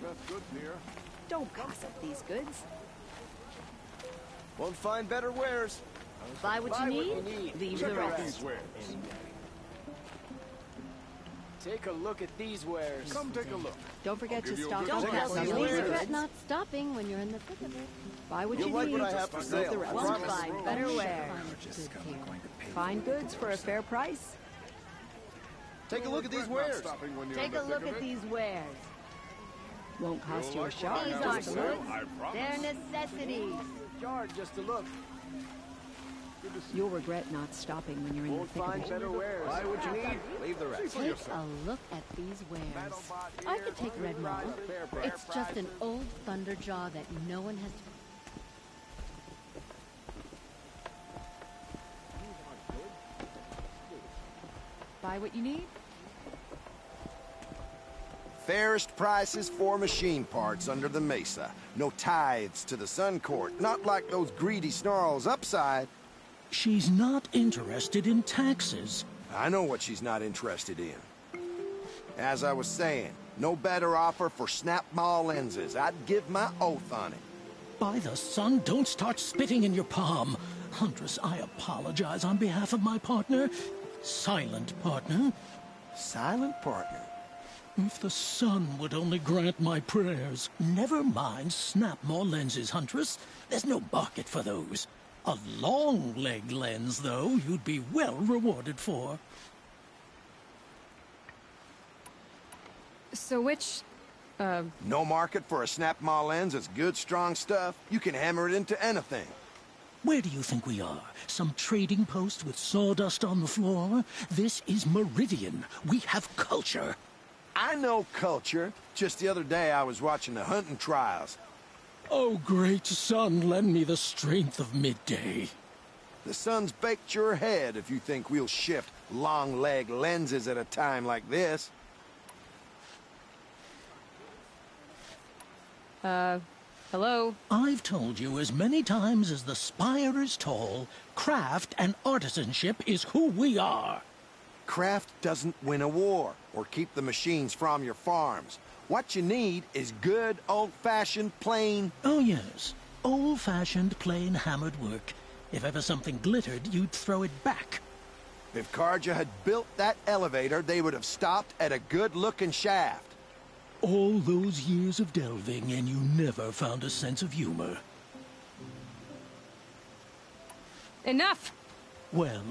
best goods here. Don't pass up these goods. Won't find better wares. Buy what you need, leave Check the out rest. these wares. Take a look at these wares. Come take a look. Don't forget to give you a stock good up check on out these some wares. goods. Regret not stopping when you're in the thick of it. Buy what You'll you like need, what I have for leave sale, the I rest. promise. Find better wares. Fine goods for a fair price. Take a look at these Regret not wares. stopping when you're Take in the a look thick of at it. these wares. Won't cost you a shot. These Just aren't a sale, goods. I promise. They're necessities. Yard just to look. You'll regret not stopping when you're in the Won't thick of find it. better wares. Buy what you need, leave the rest. For Take yourself. a look at these wares. Bot I here, could take Red Mall. Fair price. It's just an old Thunderjaw that no one has. Buy what you need. Fairest prices for machine parts under the mesa. No tithes to the Sun Court. Not like those greedy snarls upside. She's not interested in taxes. I know what she's not interested in. As I was saying, no better offer for snap mall lenses. I'd give my oath on it. By the sun, don't start spitting in your palm. Huntress, I apologize on behalf of my partner. Silent partner. Silent partner. If the sun would only grant my prayers. Never mind snap more lenses, Huntress. There's no market for those. A long leg lens, though, you'd be well rewarded for. So which, No market for a snap mall lens is good, strong stuff. You can hammer it into anything. Where do you think we are? Some trading post with sawdust on the floor? This is Meridian. We have culture. I know culture. Just the other day I was watching the hunting trials. Oh, great sun, lend me the strength of midday. The sun's baked your head if you think we'll shift long leg lenses at a time like this. hello? I've told you as many times as the spire is tall, craft and artisanship is who we are. Craft doesn't win a war or keep the machines from your farms. What you need is good, old-fashioned, plain... Oh, yes. Old-fashioned, plain hammered work. If ever something glittered, you'd throw it back. If Carja had built that elevator, they would have stopped at a good-looking shaft. All those years of delving, and you never found a sense of humor. Enough! Well,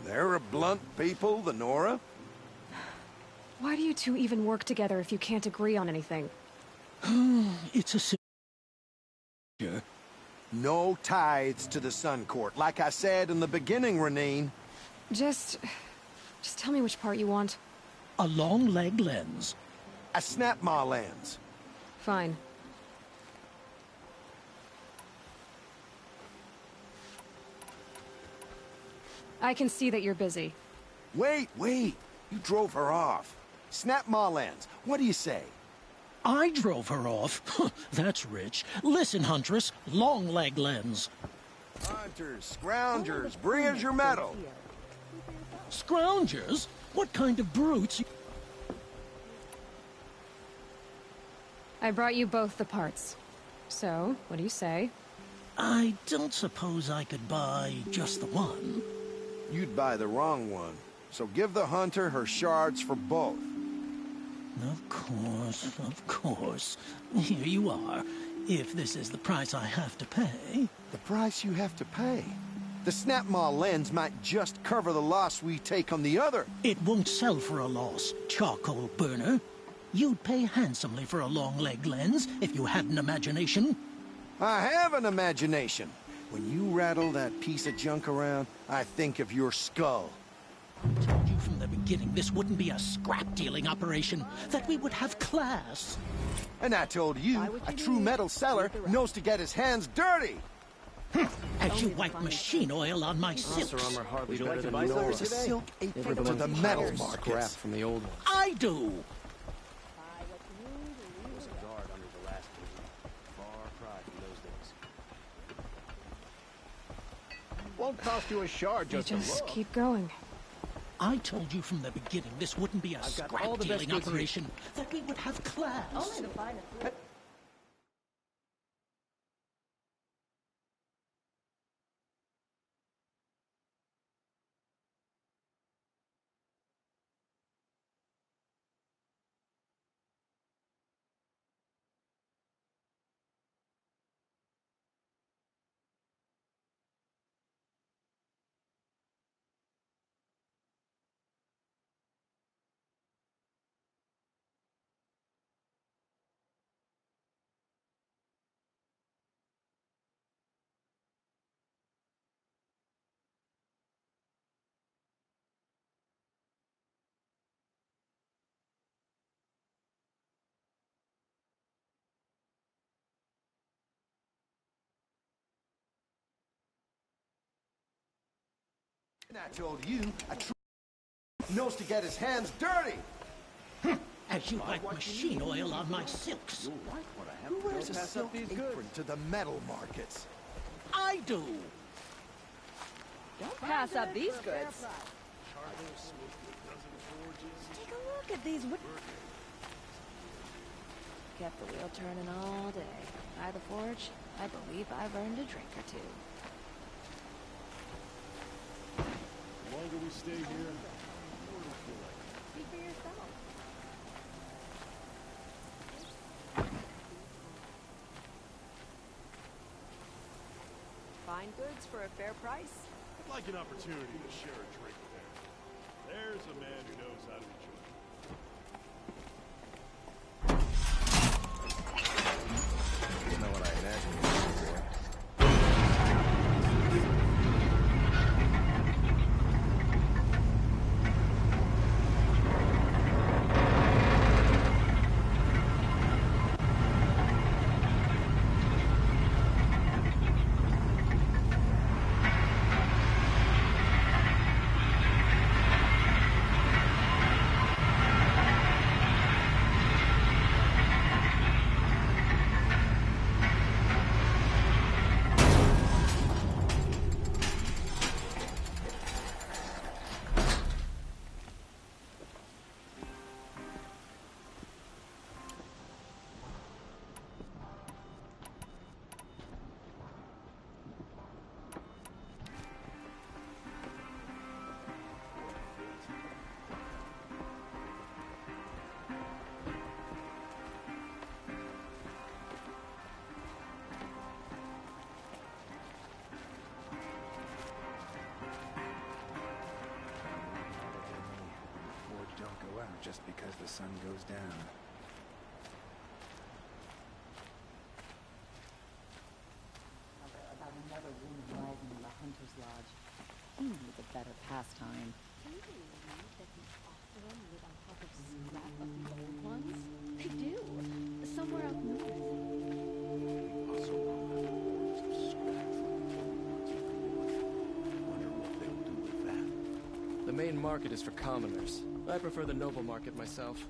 They're a blunt people, the Nora. Why do you two even work together if you can't agree on anything? it's a... No tithes to the Sun Court. Like I said in the beginning, Renine. Just tell me which part you want. A long leg lens. A snap ma lens. Fine. I can see that you're busy. Wait. You drove her off. Snap ma lens. What do you say? I drove her off. That's rich. Listen, Huntress, long leg lens. Hunters, scroungers, bring us your metal. Scroungers? What kind of brutes? I brought you both the parts. So, what do you say? I don't suppose I could buy just the one. You'd buy the wrong one. So give the hunter her shards for both. Of course. Here you are. If this is the price I have to pay. The price you have to pay. The snap ma lens might just cover the loss we take on the other. It won't sell for a loss, charcoal burner. You'd pay handsomely for a long leg lens if you had an imagination. I have an imagination. When you rattle that piece of junk around, I think of your skull. I told you from the beginning this wouldn't be a scrap-dealing operation, that we would have class. And I told you, a true metal seller knows to get his hands dirty. As you wipe machine oil on my silks. Would you like to buy some There's a today? silk apron to the metal Scrap markets. from the old one. I do. Was a guard under the last king. Far cry from those days. Won't cost you a shard You just to just look. keep going. I told you from the beginning this wouldn't be a I've got all the best scrap-dealing goods here. operation, that we would have class. Only the finest. And I told you, a true knows to get his hands dirty. As you like machine oil on my silks. Who wears a Don't pass silk up these apron goods. to the metal markets? I do. Don't pass up these goods. Take a look at these wood. Kept the wheel turning all day. By the forge, I believe I've earned a drink or two. The longer we stay here, the more it'll feel like. Speak for yourself. Find goods for a fair price. I'd like an opportunity to share a drink with him. There's a man who knows how to enjoy it. You know what I imagine you for. Forge don't go out just because the sun goes down. About another woman rising in the Hunter's Lodge. He needs a better pastime. Can you believe that the Optimum live on top of scrap of the old ones? They do. Somewhere up north. Also, some scrap from the old ones up north. Wonder what they'll do with that. The main market is for commoners. I prefer the noble market myself.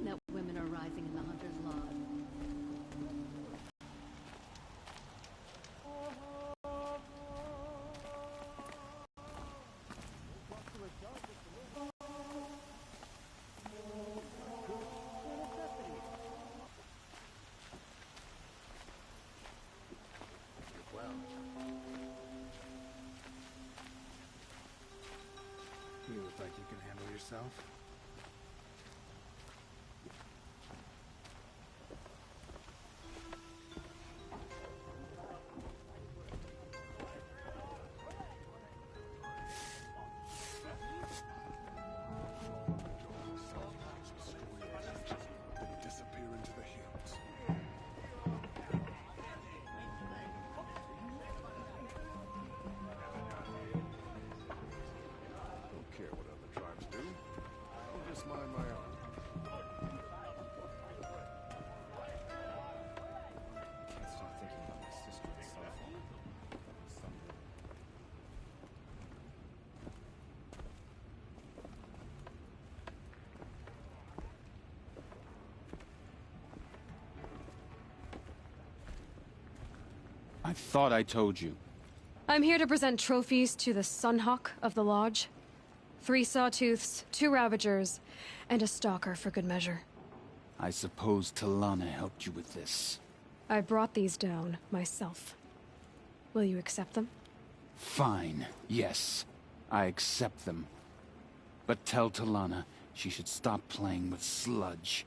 That women are rising in the Hunter's Lodge. Well, you look like you can handle yourself. Then you disappear into the hills. Don't care what other tribes do. I'll just mind my own. Can't stop thinking about my sister and son. I thought I told you. I'm here to present trophies to the Sunhawk of the Lodge. 3 Sawtooths, 2 Ravagers, and a Stalker for good measure. I suppose Talana helped you with this. I brought these down myself. Will you accept them? Fine, yes. I accept them. But tell Talana she should stop playing with sludge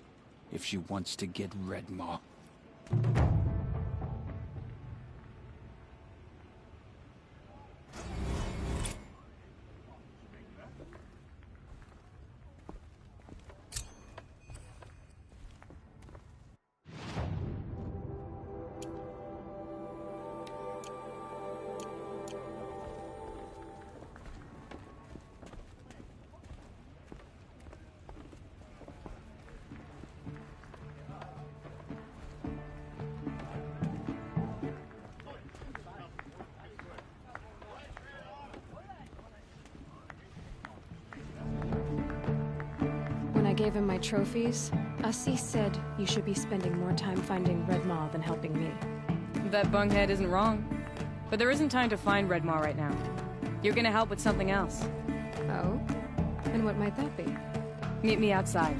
if she wants to get Redmaw. I gave him my trophies. Assis said you should be spending more time finding Redmaw than helping me. That bunghead isn't wrong. But there isn't time to find Redmaw right now. You're gonna help with something else. Oh? And what might that be? Meet me outside.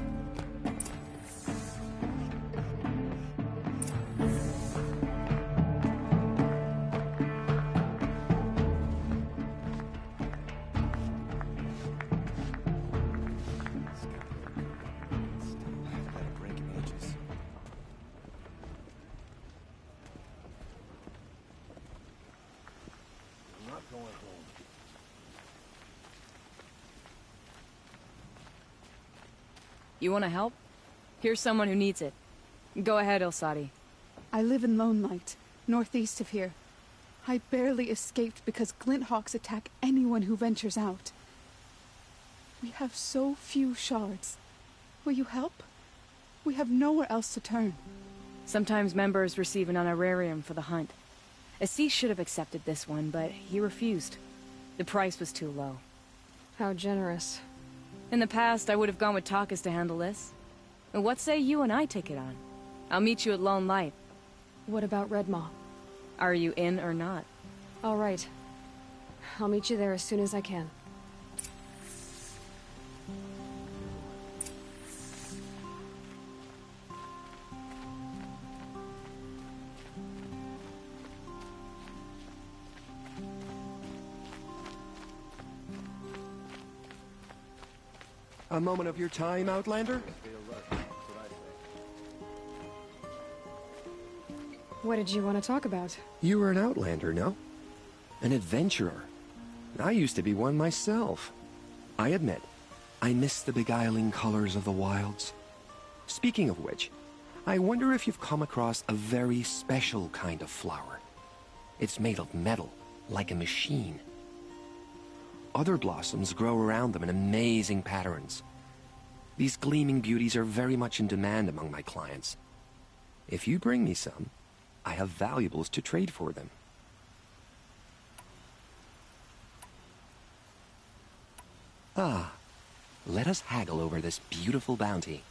You want to help? Here's someone who needs it. Go ahead, Ilsati. I live in Lone Light, northeast of here. I barely escaped because Glinthawks attack anyone who ventures out. We have so few shards. Will you help? We have nowhere else to turn. Sometimes members receive an honorarium for the hunt. Assis should have accepted this one, but he refused. The price was too low. How generous. In the past, I would have gone with Takas to handle this. And what say you and I take it on? I'll meet you at Lone Light. What about Redmaw? Are you in or not? All right. I'll meet you there as soon as I can. A moment of your time, Outlander? What did you want to talk about? You were an Outlander, no? An adventurer. I used to be one myself. I admit, I miss the beguiling colors of the wilds. Speaking of which, I wonder if you've come across a very special kind of flower. It's made of metal, like a machine. Other blossoms grow around them in amazing patterns. These gleaming beauties are very much in demand among my clients. If you bring me some, I have valuables to trade for them. Ah, let us haggle over this beautiful bounty.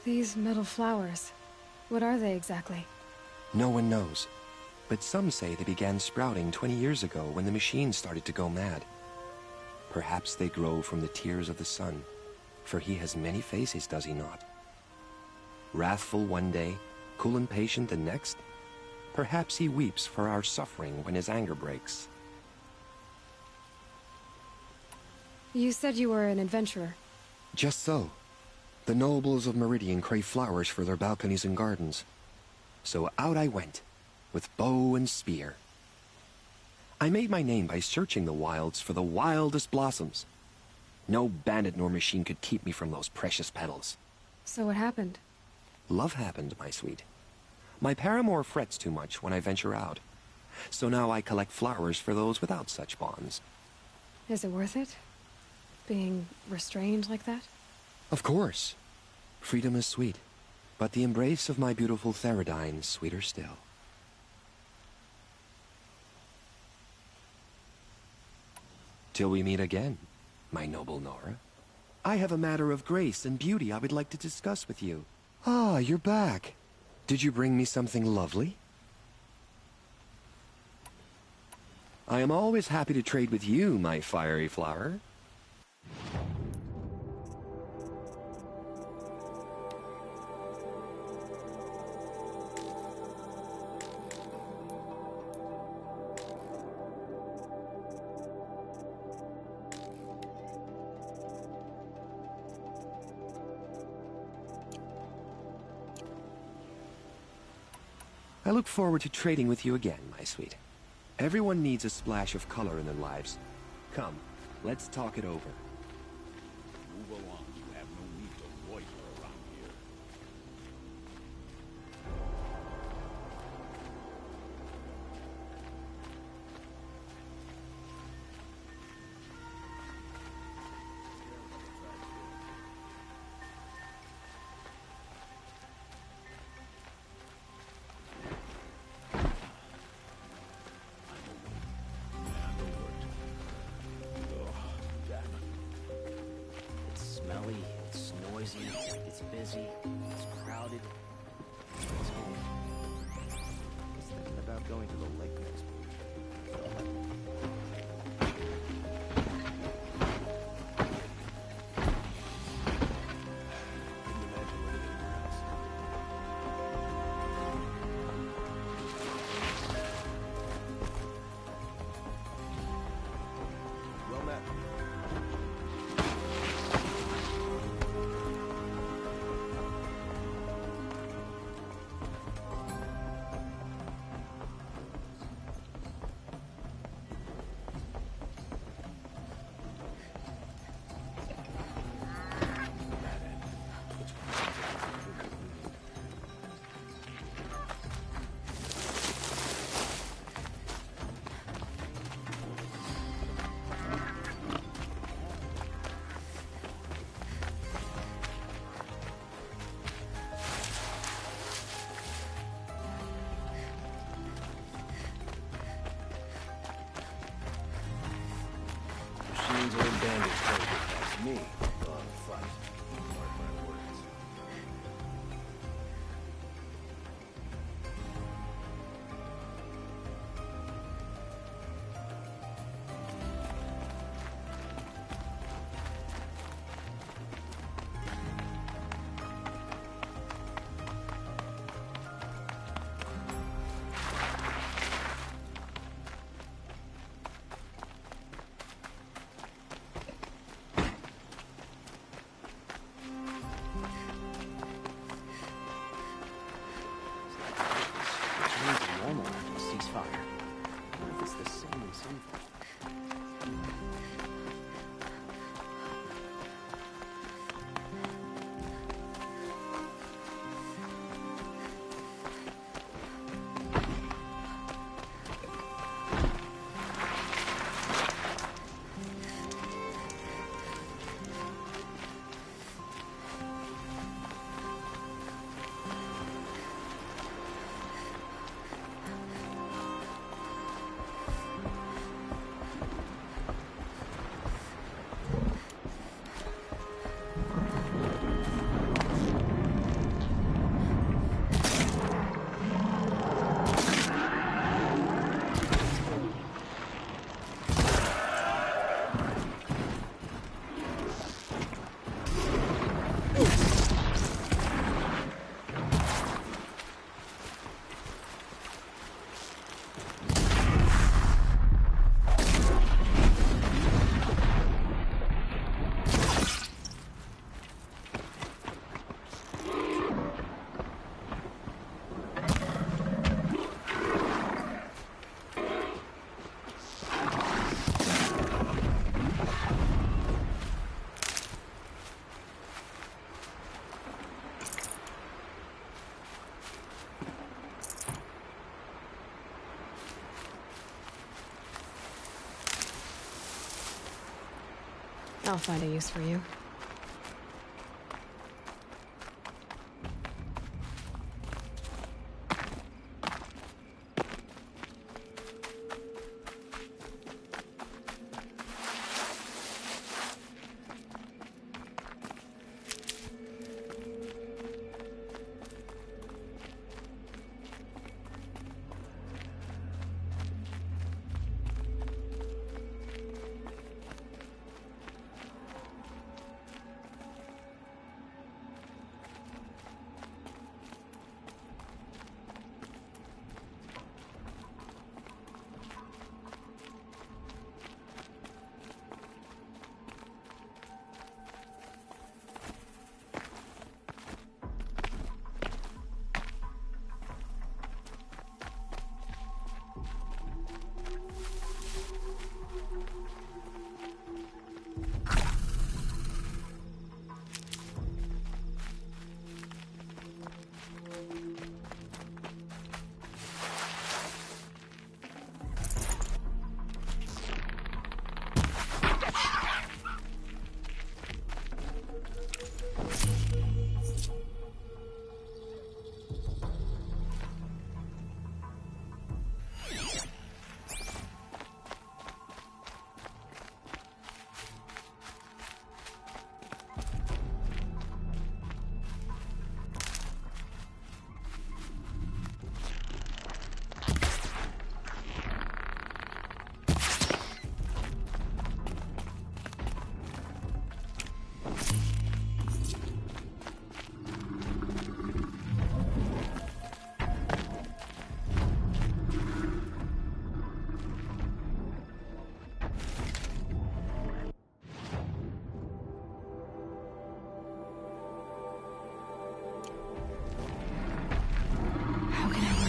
These metal flowers, what are they exactly? No one knows, but some say they began sprouting 20 years ago when the machine started to go mad. Perhaps they grow from the tears of the sun, for he has many faces, does he not? Wrathful one day, cool and patient the next, perhaps he weeps for our suffering when his anger breaks. You said you were an adventurer. Just so. The nobles of Meridian crave flowers for their balconies and gardens. So out I went, with bow and spear. I made my name by searching the wilds for the wildest blossoms. No bandit nor machine could keep me from those precious petals. So what happened? Love happened, my sweet. My paramour frets too much when I venture out. So now I collect flowers for those without such bonds. Is it worth it? Being restrained like that? Of course. Freedom is sweet, but the embrace of my beautiful Theradine is sweeter still. Till we meet again, my noble Nora. I have a matter of grace and beauty I would like to discuss with you. Ah, you're back. Did you bring me something lovely? I am always happy to trade with you, my fiery flower. I look forward to trading with you again, my sweet. Everyone needs a splash of color in their lives. Come, let's talk it over. Move along. You have no need to loiter around here. It's noisy, it's busy, it's crowded. It's home. I was thinking about going to the lake next week. Well met. Machines and bandits try to get past me. Gone fight. Mark my words. I'll find a use for you.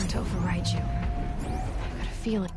To override you. I've got a feeling.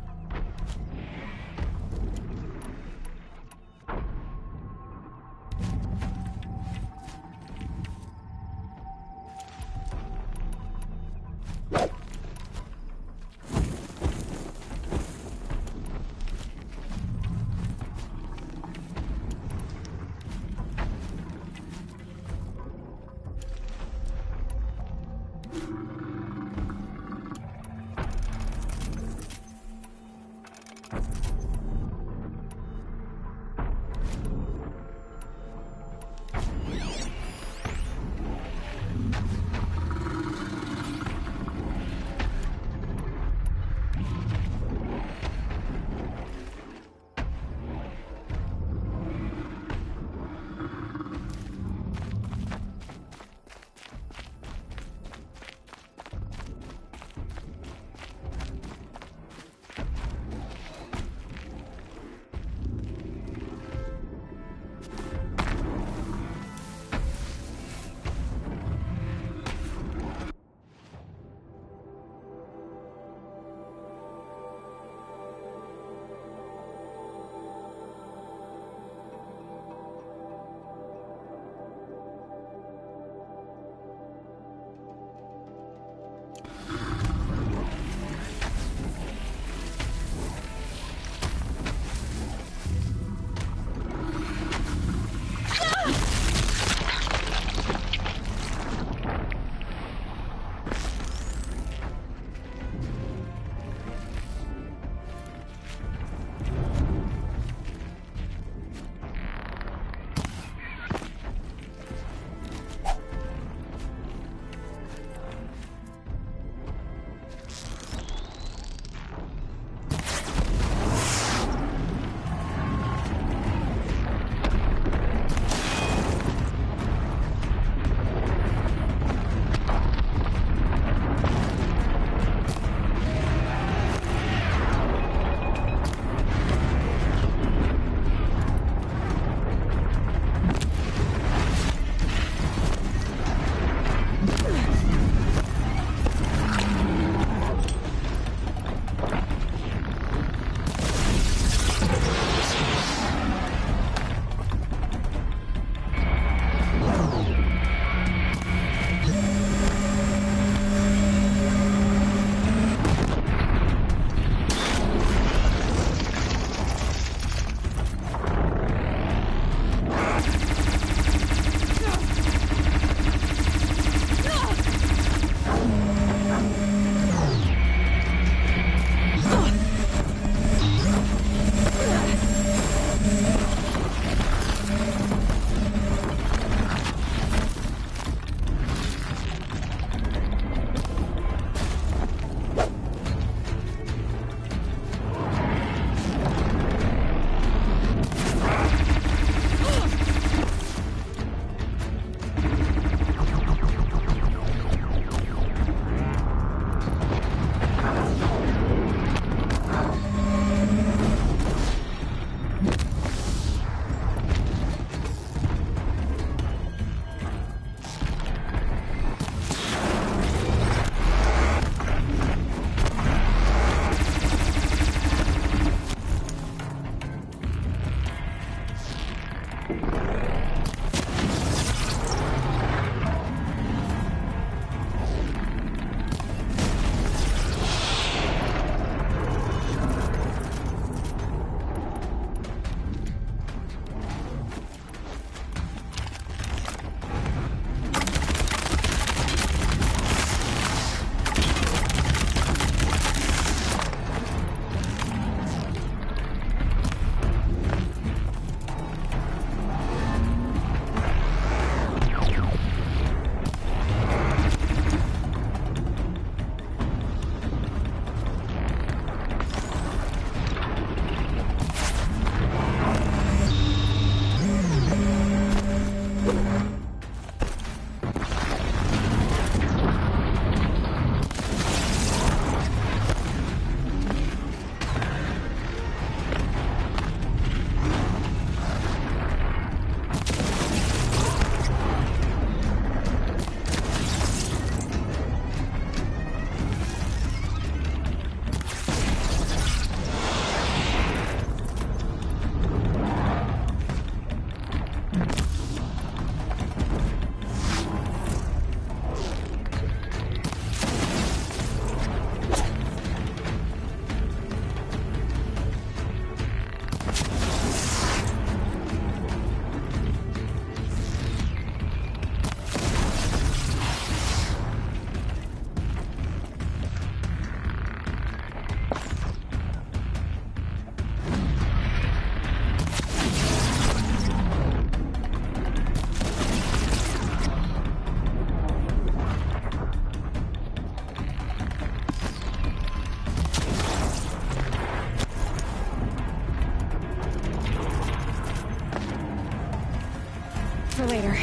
for later.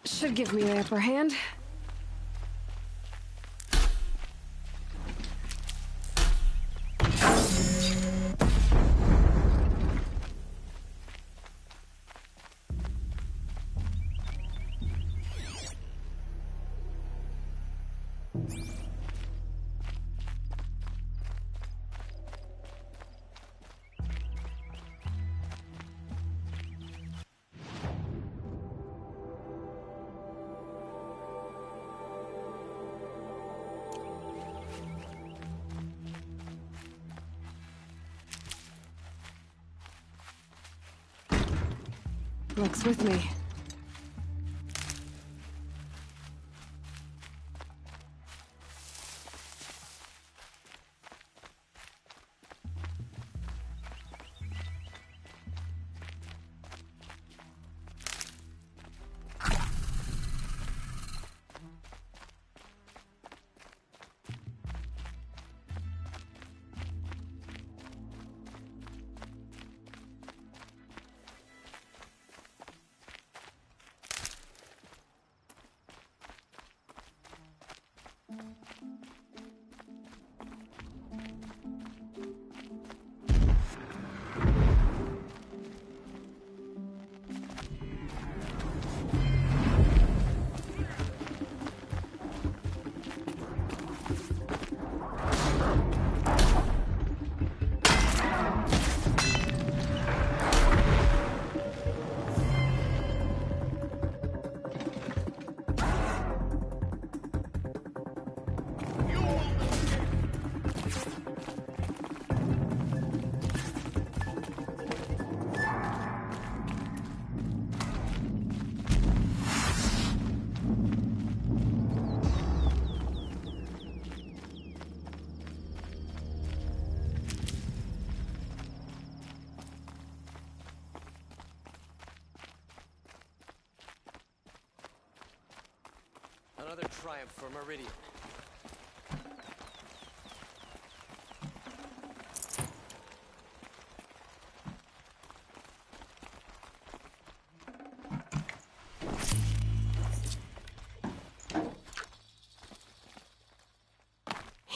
Should give me the upper hand. Looks with me. Another triumph for Meridian.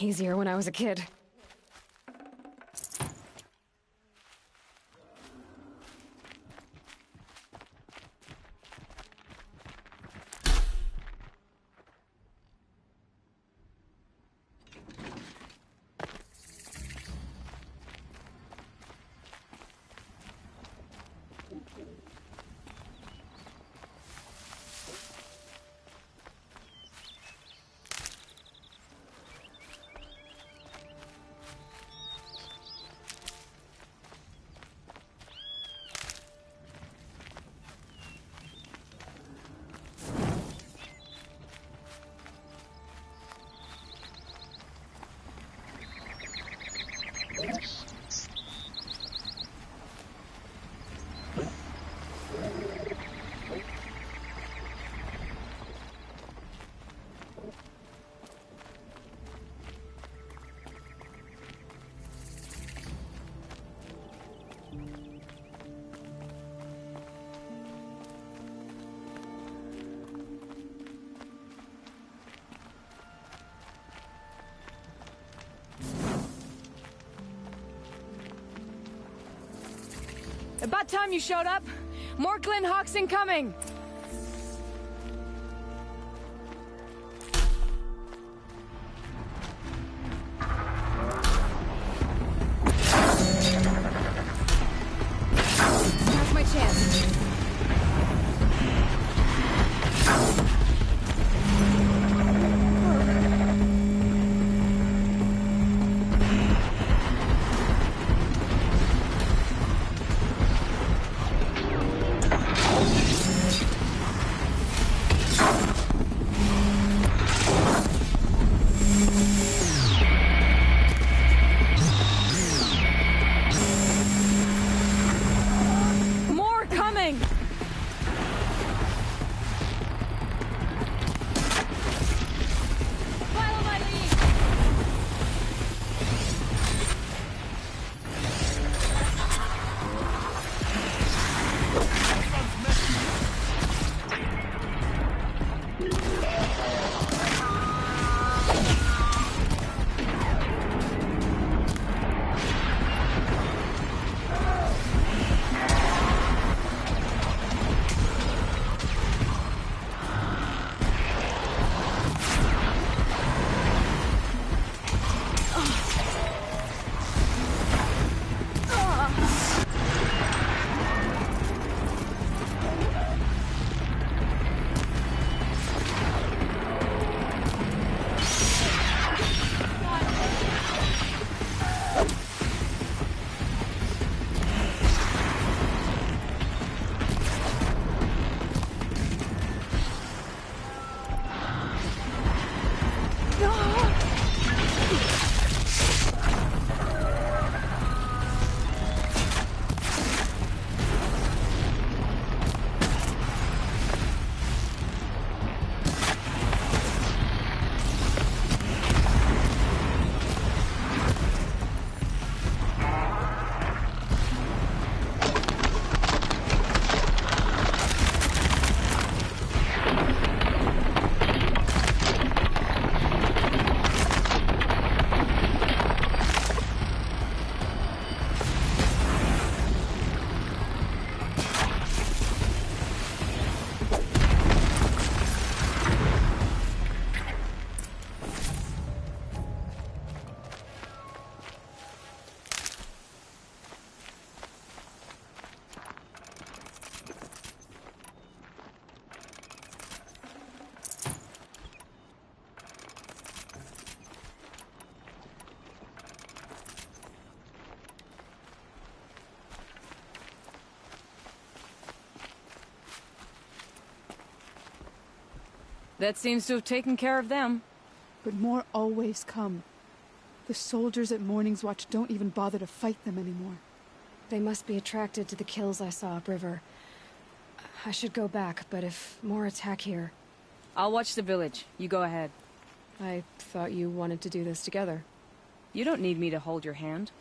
Easier when I was a kid. About time you showed up. More Glinthawks incoming! Now's my chance. More coming! Follow my lead! That seems to have taken care of them. But more always come. The soldiers at Morning's Watch don't even bother to fight them anymore. They must be attracted to the kills I saw upriver. I should go back, but if more attack here... I'll watch the village. You go ahead. I thought you wanted to do this together. You don't need me to hold your hand.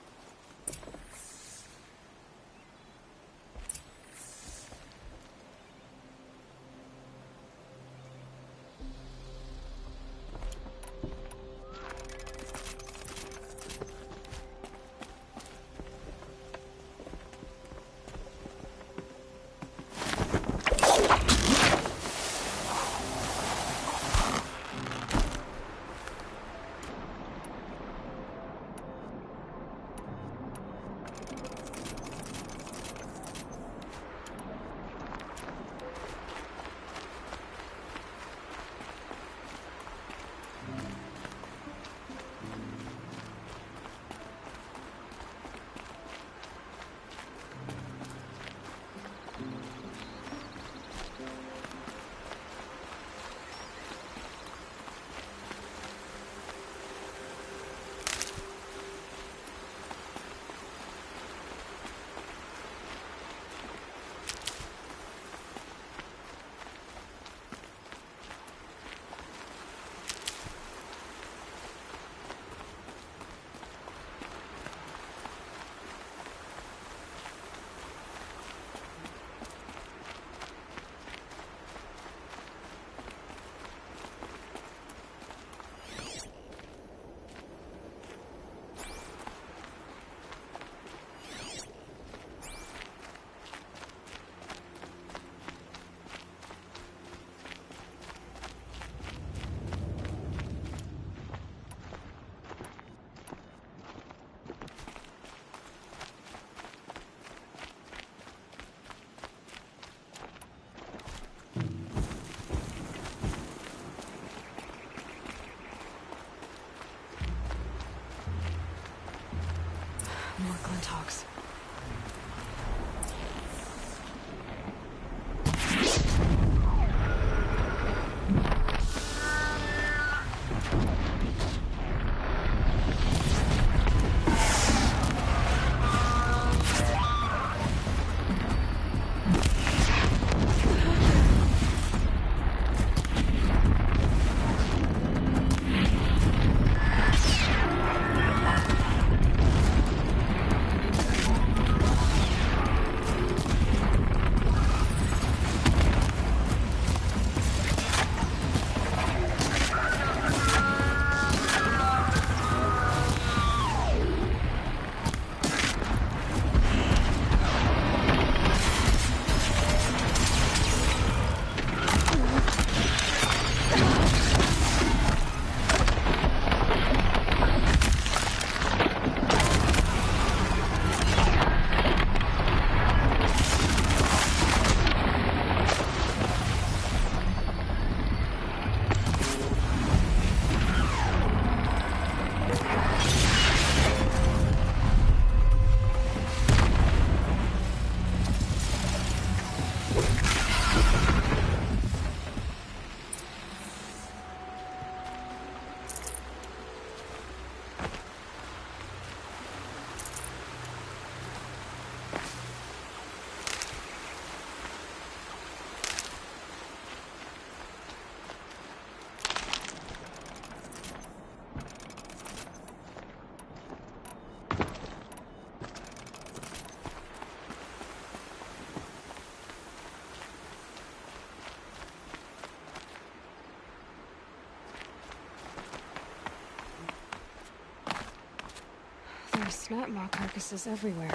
snap maw carcasses everywhere.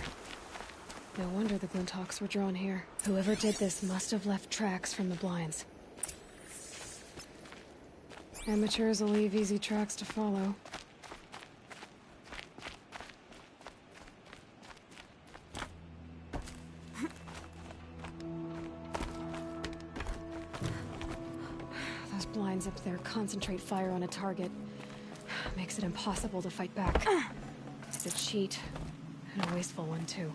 No wonder the Glinthawks were drawn here. Whoever did this must have left tracks from the blinds. Amateurs will leave easy tracks to follow. Those blinds up there concentrate fire on a target. Makes it impossible to fight back. It's a cheat, and a wasteful one too.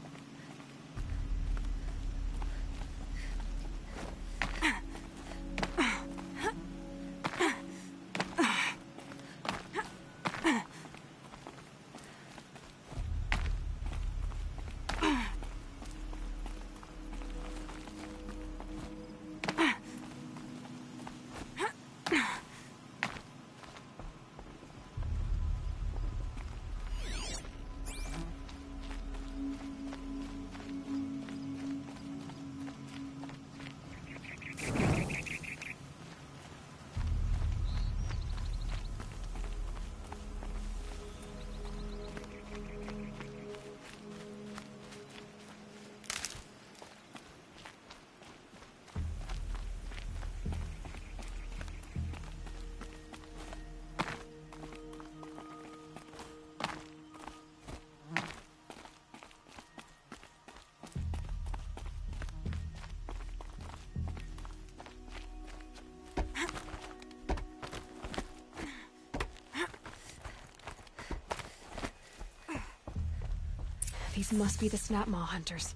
These must be the snap maw hunters.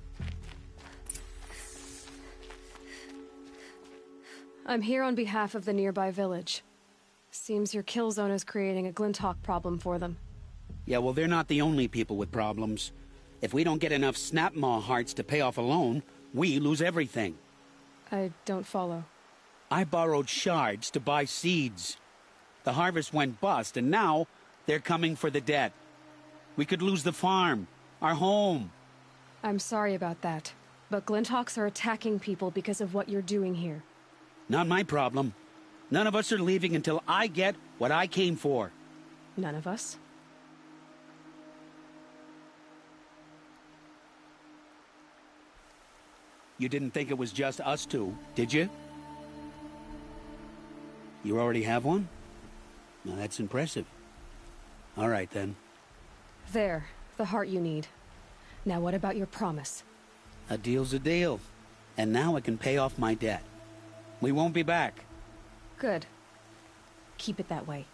I'm here on behalf of the nearby village. Seems your kill zone is creating a Glinthawk problem for them. Yeah, well, they're not the only people with problems. If we don't get enough snap maw hearts to pay off a loan, we lose everything. I don't follow. I borrowed shards to buy seeds. The harvest went bust, and now they're coming for the debt. We could lose the farm, our home. I'm sorry about that, but Glinthawks are attacking people because of what you're doing here. Not my problem. None of us are leaving until I get what I came for. None of us? You didn't think it was just us two, did you? You already have one? Now that's impressive. All right, then. There, the heart you need. Now what about your promise? A deal's a deal. And now I can pay off my debt. We won't be back. Good. Keep it that way.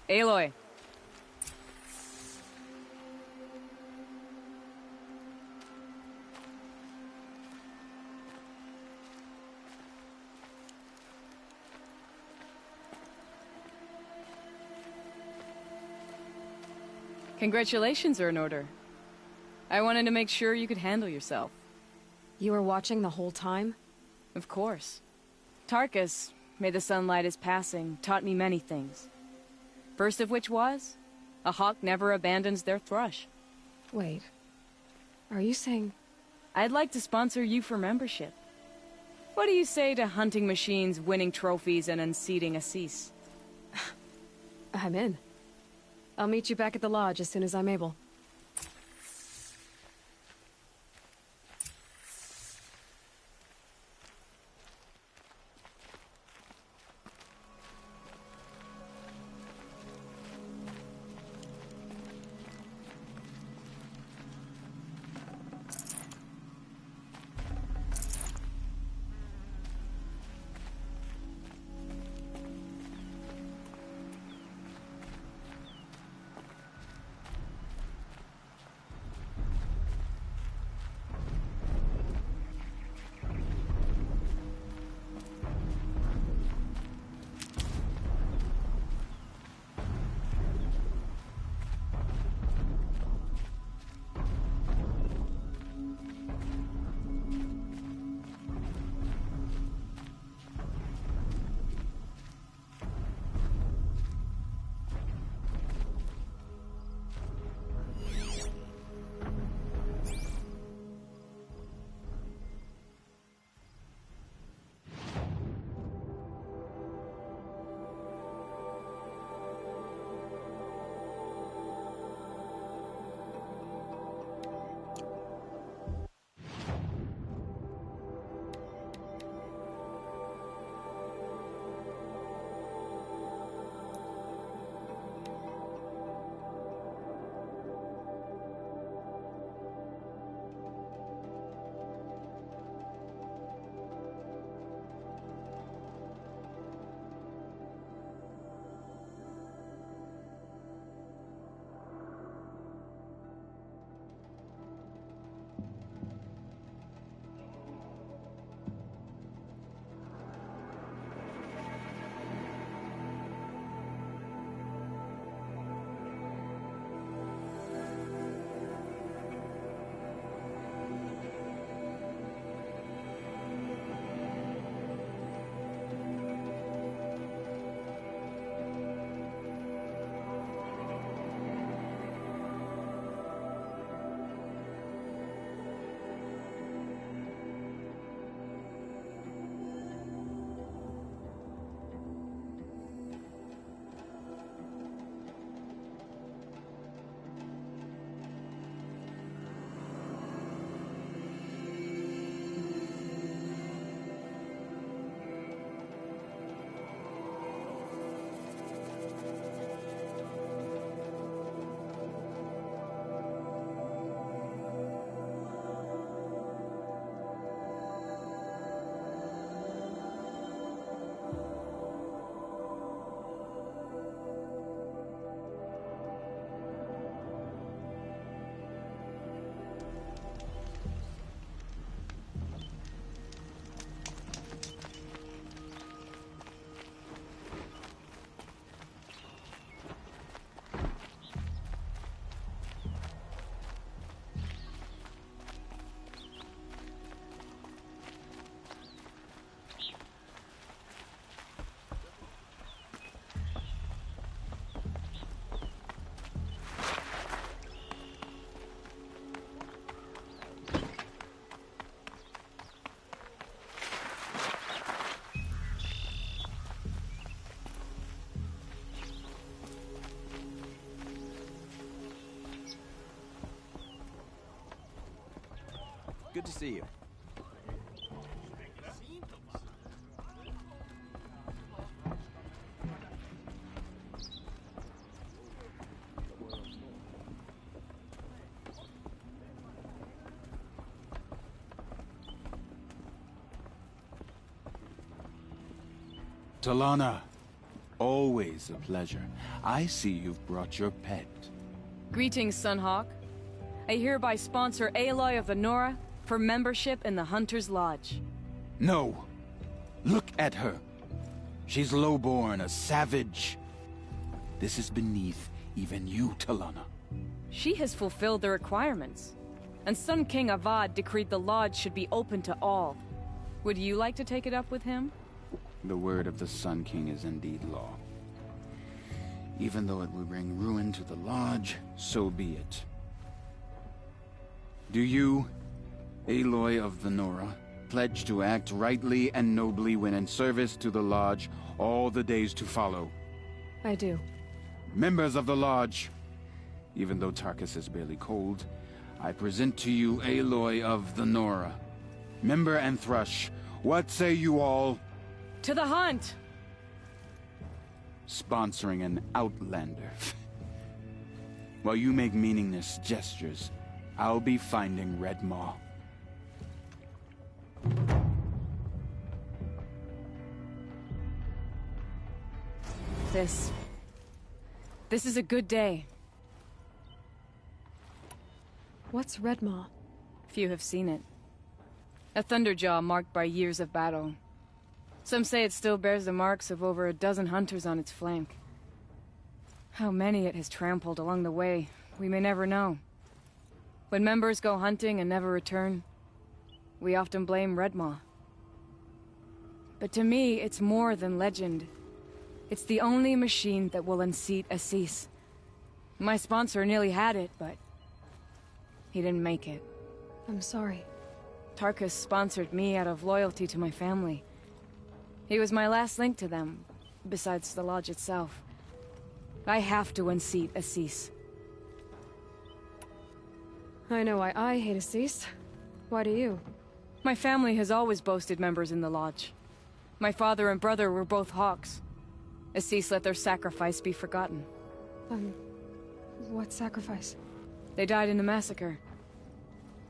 Aloy. Congratulations are in order. I wanted to make sure you could handle yourself. You were watching the whole time? Of course. Tarkus, may the sunlight is passing, taught me many things. First of which was, a hawk never abandons their thrush. Wait. Are you saying... I'd like to sponsor you for membership. What do you say to hunting machines, winning trophies, and unseating Assis? I'm in. I'll meet you back at the lodge as soon as I'm able. Good to see you. Talana, always a pleasure. I see you've brought your pet. Greetings, Sunhawk. I hereby sponsor Aloy of the Nora for membership in the Hunter's Lodge. No. Look at her. She's lowborn, a savage. This is beneath even you, Talana. She has fulfilled the requirements. And Sun King Avad decreed the lodge should be open to all. Would you like to take it up with him? The word of the Sun King is indeed law. Even though it will bring ruin to the lodge, so be it. Do you, Aloy of the Nora, pledge to act rightly and nobly when in service to the lodge all the days to follow? I do. Members of the lodge, even though Tarkus is barely cold, I present to you Aloy of the Nora. Member and Thrush, what say you all? To the hunt! Sponsoring an outlander. While you make meaningless gestures, I'll be finding Redmaw. This is a good day. What's Redmaw? Few have seen it. A Thunderjaw marked by years of battle. Some say it still bears the marks of over a dozen hunters on its flank. How many it has trampled along the way, we may never know. When members go hunting and never return, we often blame Redmaw. But to me, it's more than legend. It's the only machine that will unseat Assis. My sponsor nearly had it, but he didn't make it. I'm sorry. Tarkus sponsored me out of loyalty to my family. He was my last link to them, besides the lodge itself. I have to unseat Assis. I know why I hate Assis. Why do you? My family has always boasted members in the lodge. My father and brother were both Hawks. Assis let their sacrifice be forgotten. What sacrifice? They died in the massacre.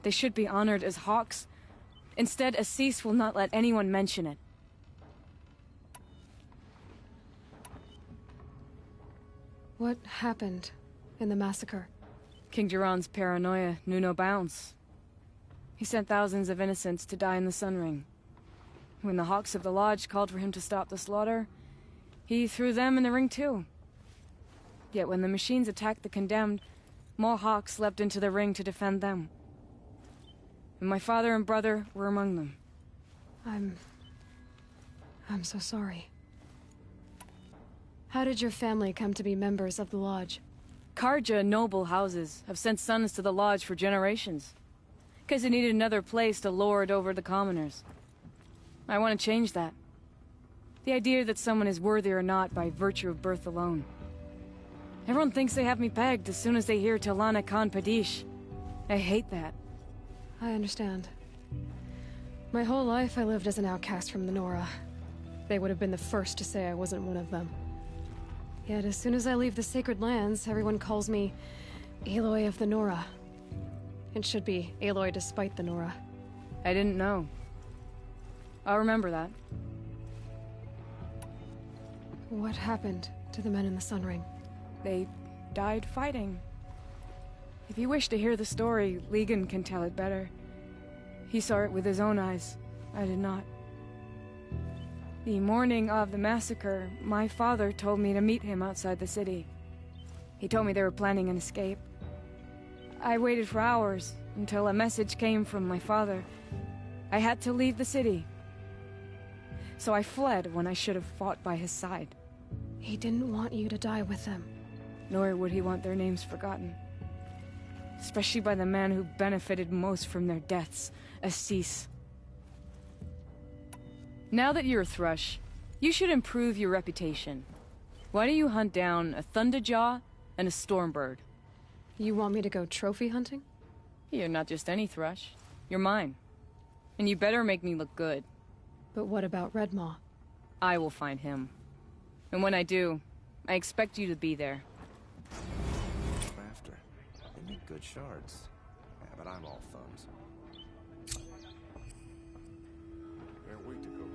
They should be honored as Hawks. Instead, Assis will not let anyone mention it. What happened in the massacre? King Jiran's paranoia knew no bounds. He sent thousands of innocents to die in the Sun Ring. When the Hawks of the Lodge called for him to stop the slaughter, he threw them in the ring too. Yet when the machines attacked the condemned, more Hawks leapt into the ring to defend them. And my father and brother were among them. I'm so sorry. How did your family come to be members of the Lodge? Karja noble houses have sent sons to the Lodge for generations. Because they needed another place to lord over the commoners. I want to change that. The idea that someone is worthy or not by virtue of birth alone. Everyone thinks they have me pegged as soon as they hear Talana Khan Padish. I hate that. I understand. My whole life I lived as an outcast from the Nora. They would have been the first to say I wasn't one of them. Yet as soon as I leave the Sacred Lands, everyone calls me Aloy of the Nora. It should be Aloy despite the Nora. I didn't know. I'll remember that. What happened to the men in the Sun Ring? They died fighting. If you wish to hear the story, Legan can tell it better. He saw it with his own eyes. I did not. The morning of the massacre, my father told me to meet him outside the city. He told me they were planning an escape. I waited for hours until a message came from my father. I had to leave the city. So I fled when I should have fought by his side. He didn't want you to die with them. Nor would he want their names forgotten. Especially by the man who benefited most from their deaths, Assis. Now that you're a Thrush, you should improve your reputation. Why don't you hunt down a Thunderjaw and a Stormbird? You want me to go trophy hunting? You're not just any Thrush. You're mine. And you better make me look good. But what about Redmaw? I will find him. And when I do, I expect you to be there. Crafter. They make good shards. Yeah, but I'm all thumbs. Can't wait to go home.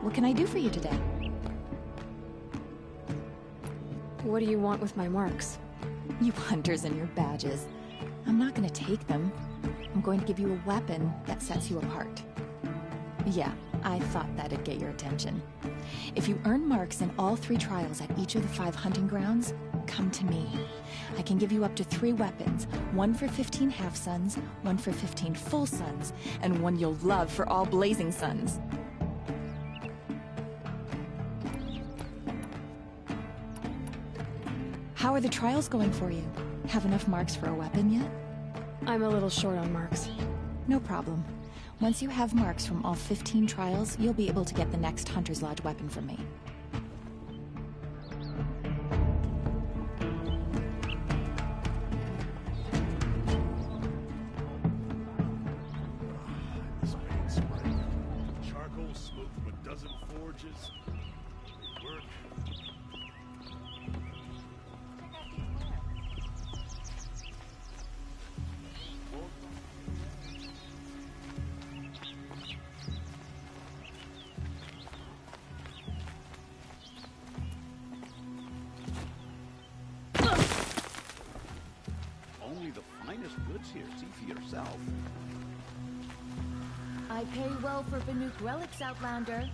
What can I do for you today? What do you want with my marks? You hunters and your badges. I'm not gonna take them. I'm going to give you a weapon that sets you apart. Yeah, I thought that'd get your attention. If you earn marks in all 3 trials at each of the 5 hunting grounds, come to me. I can give you up to 3 weapons, 1 for 15 half-suns, 1 for 15 full suns, and 1 you'll love for all blazing suns. How are the trials going for you? Have enough marks for a weapon yet? I'm a little short on marks. No problem. Once you have marks from all 15 trials, you'll be able to get the next Hunter's Lodge weapon from me. This paint spray. Charcoal smoke from a dozen forges. They work. Only the finest goods here. See for yourself. I pay well for Banuk relics, Outlander.